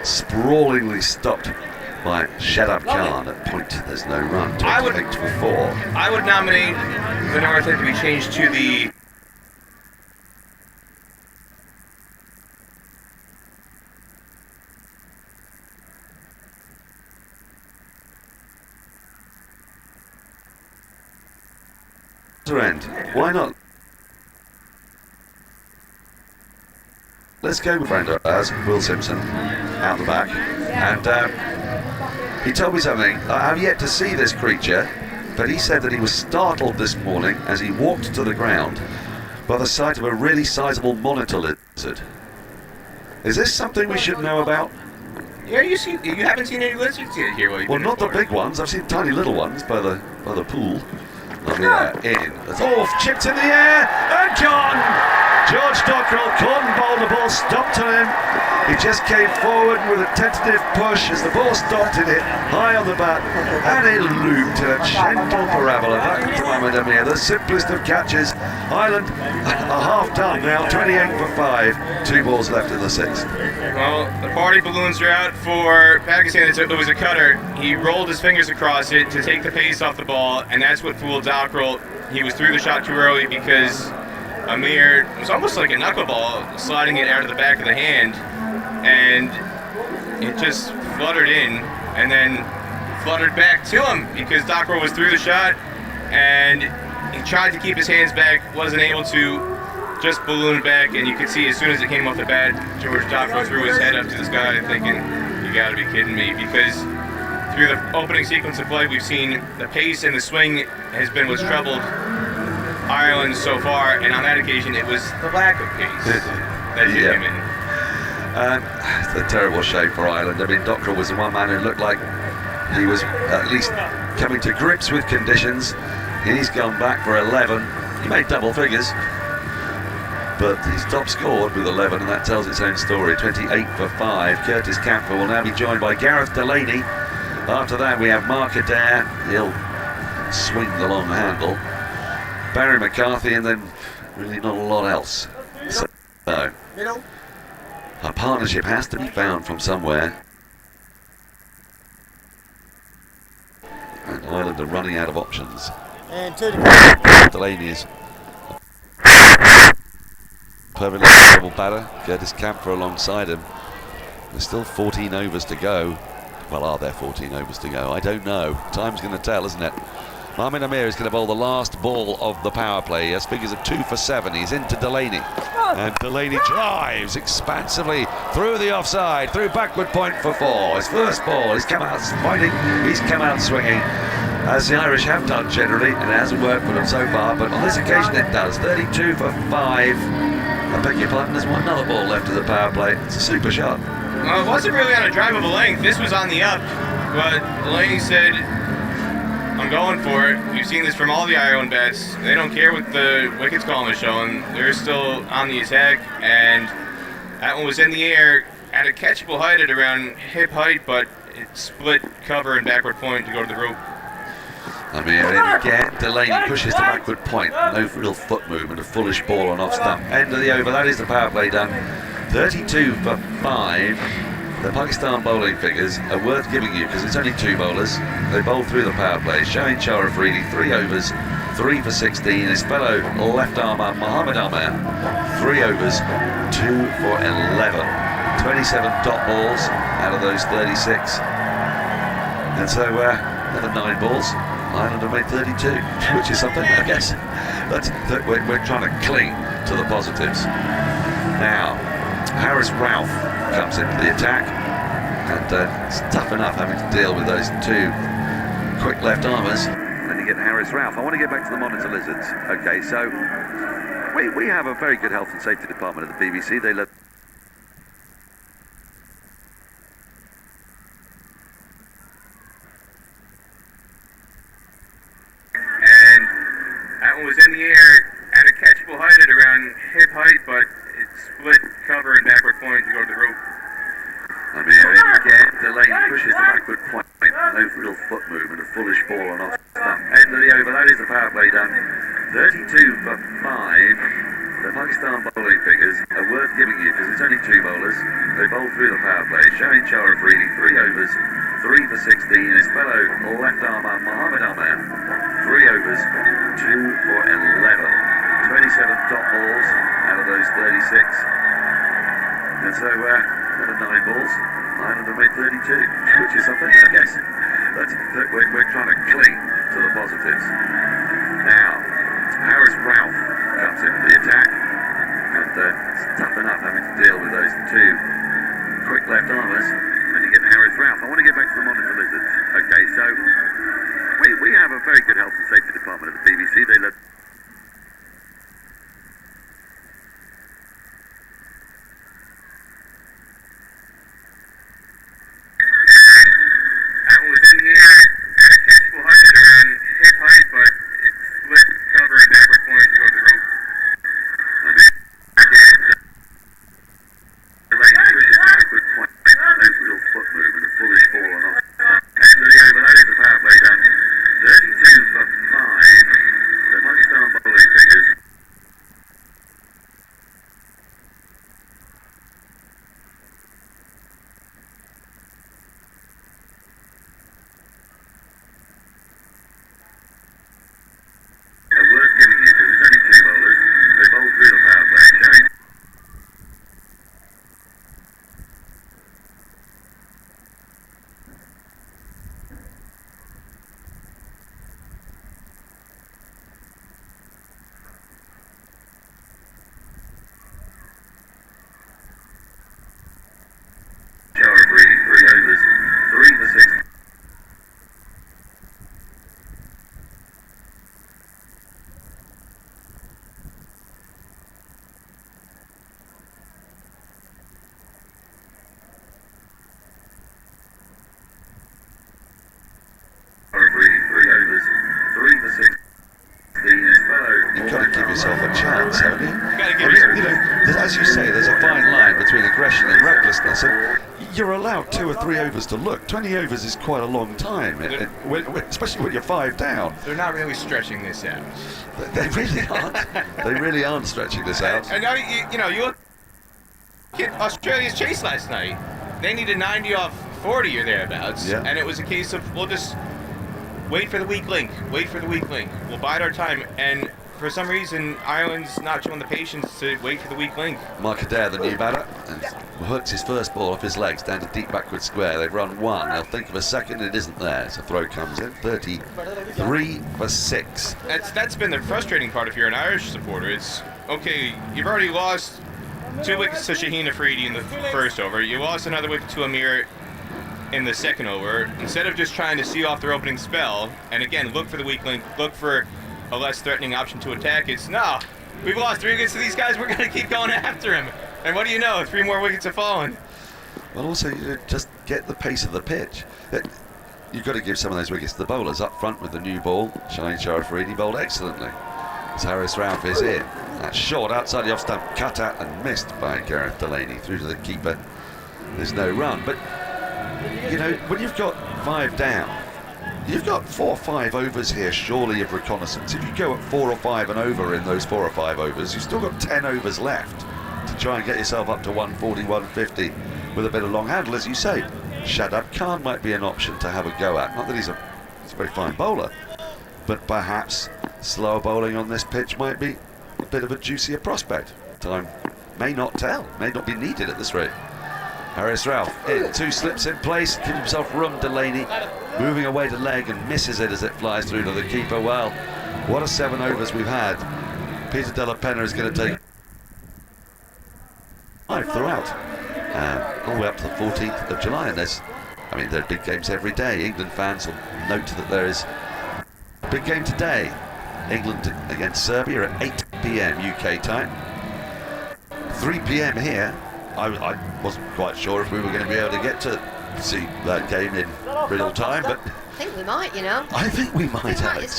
sprawlingly stopped by Shadab Khan at point. There's no run. 28 for 4. I would nominate the North End to be changed to the end. Why not? Let's go with Brando as Will Simpson out the back. And he told me something. I have yet to see this creature, but he said that he was startled this morning as he walked to the ground by the sight of a really sizable monitor lizard. Is this something we should know about? Yeah, you haven't seen any lizards yet here. Well, not the big ones. I've seen tiny little ones by the pool. Lovely there, in. That's off, chipped in the air, and gone! George Dockrell couldn't bowl the ball, stopped on him. He just came forward with a tentative push as the ball stopped and hit high on the bat, and it looped in a gentle parabola back to Mohamed Amir. The simplest of catches. Ireland are half done now, 28 for 5. 2 balls left in the 6th. Well, the party balloons are out for Pakistan. It was a cutter. He rolled his fingers across it to take the pace off the ball, and that's what fooled Dockrell. He was through the shot too early because Amir was almost like a knuckleball, sliding it out of the back of the hand, and it just fluttered in and then fluttered back to him because Dockrell was through the shot, and he tried to keep his hands back, wasn't able to, just ballooned back, and you could see as soon as it came off the bat, George Dockrell threw his head up to the sky thinking, you gotta be kidding me, because through the opening sequence of play we've seen the pace and the swing has been what's troubled Ireland so far, and on that occasion it was the lack of pace that did him in. It's a terrible shame for Ireland. I mean, Dockrell was the one man who looked like he was at least coming to grips with conditions. He's gone back for 11. He made double figures, but he's top scored with 11, and that tells its own story. 28 for 5. Curtis Campbell will now be joined by Gareth Delaney. After that we have Mark Adair. He'll swing the long handle. Barry McCarthy, and then really not a lot else. So a partnership has to be found from somewhere, and Ireland are running out of options. And Delaney is a perfectly level batter. Curtis Campbell alongside him. There's still 14 overs to go. Well, are there 14 overs to go? I don't know. Time's going to tell, isn't it? Mohamed Amir is going to bowl the last ball of the power play. He has figures of 2 for 7. He's into Delaney. And Delaney drives expansively through the offside, through backward point for 4. His first ball, he's come out fighting, he's come out swinging, as the Irish have done generally, and it hasn't worked for them so far, but on this occasion it does. 32 for 5. I beg your pardon, there's one another ball left of the power play. It's a super shot. Well, it wasn't really on a drivable length. This was on the up, but Delaney said, I'm going for it. We've seen this from all the Ireland bats. They don't care what the wickets column is showing. They're still on the attack, and that one was in the air at a catchable height at around hip height, but it split cover and backward point to go to the rope. I mean, again, Delaney pushes the backward point. No real foot movement, a foolish ball on off stump. End of the over, that is the power play done. 32 for 5. The Pakistan bowling figures are worth giving you because it's only 2 bowlers. They bowl through the power play. Shaheen Shah Afridi, 3 overs, 3 for 16. His fellow left armer, Mohamed Amir, 3 overs, 2 for 11. 27 dot balls out of those 36. And so, another 9 balls. Ireland have made 32, which is something, I guess. We're trying to cling to the positives. Now, Haris Rauf comes into the attack, and it's tough enough having to deal with those 2 quick left armers. Then you get Haris Rauf. I want to get back to the monitor lizards. Okay, so we have a very good health and safety department at the BBC. They let Was in the air at a catchable height at around hip height, but it split cover and backward point to go to the rope. I mean, again, Delaney pushes the backward point. No real foot movement, a foolish ball on off stump. End of the over, that is the power play done. 32 for 5. The Pakistan bowling figures are worth giving you because it's only two bowlers. They bowl through the power play. Shaheen Shah Afridi, 3 overs, 3 for 16. His fellow left armer Mohammad Ahmed, 3 overs, 2 for 11. 27 top balls out of those 36. And so, out of 9 balls, 9 of them made 32, which is something, I guess. We're trying to cling to the positives. Now, Haris Rauf comes into the attack, and it's tough enough having to deal with those two quick left armers when you get Haris Rauf. I want to get back to the monitor lizards. Okay, so we have a very good health and safety department at the BBC. They let a chance, haven't you? As you say, there's a fine line between aggression and recklessness, and you're allowed 2 or 3 overs to look. 20 overs is quite a long time, especially when you're 5 down. They're not really stretching this out. They really aren't. They really aren't stretching this out. And now, you look at Australia's chase last night. They needed 90 off 40 or thereabouts, yeah. And it was a case of, we'll just wait for the weak link, We'll bide our time, and for some reason, Ireland's not showing the patience to wait for the weak link. Mark Adair, the new batter, and hooks his first ball off his legs down to deep backward square. They've run 1. They'll think of a second. It isn't there. So throw comes in. 33 for 6. That's been the frustrating part if you're an Irish supporter. It's, okay, you've already lost 2 wickets to Shaheen Afridi in the first over. You lost another wicket to Amir in the second over. Instead of just trying to see off their opening spell, and again, look for the weak link, look for a less threatening option to attack, it's no, we've lost 3 wickets to these guys, we're going to keep going after him. And what do you know, 3 more wickets have fallen. Well, also, just get the pace of the pitch. You've got to give some of those wickets to the bowlers. Up front with the new ball, Shaheen Shah Afridi bowled excellently. As Haris Rauf is in. That shot outside the off stump, cut out and missed by Gareth Delaney. Through to the keeper. There's no run. But, when you've got 5 down, you've got 4 or 5 overs here, surely, of reconnaissance. If you go at 4 or 5 and over in those 4 or 5 overs, you've still got 10 overs left to try and get yourself up to 140, 150 with a bit of long handle. As you say, Shadab Khan might be an option to have a go at. Not that he's a very fine bowler, but perhaps slower bowling on this pitch might be a bit of a juicier prospect. Time may not tell, may not be needed at this rate. Haris Rauf in, 2 slips in place, gives himself room. Delaney moving away to leg and misses it as it flies through to the keeper. Well, what a 7 overs we've had. Peter Della Penna is going to take 5 throughout, all the way up to the 14th of July. And there are big games every day. England fans will note that there is a big game today. England against Serbia at 8 p.m. UK time. 3 p.m. here. I wasn't quite sure if we were going to be able to get to see that game in real time, but I think we might, I think we might, Alex.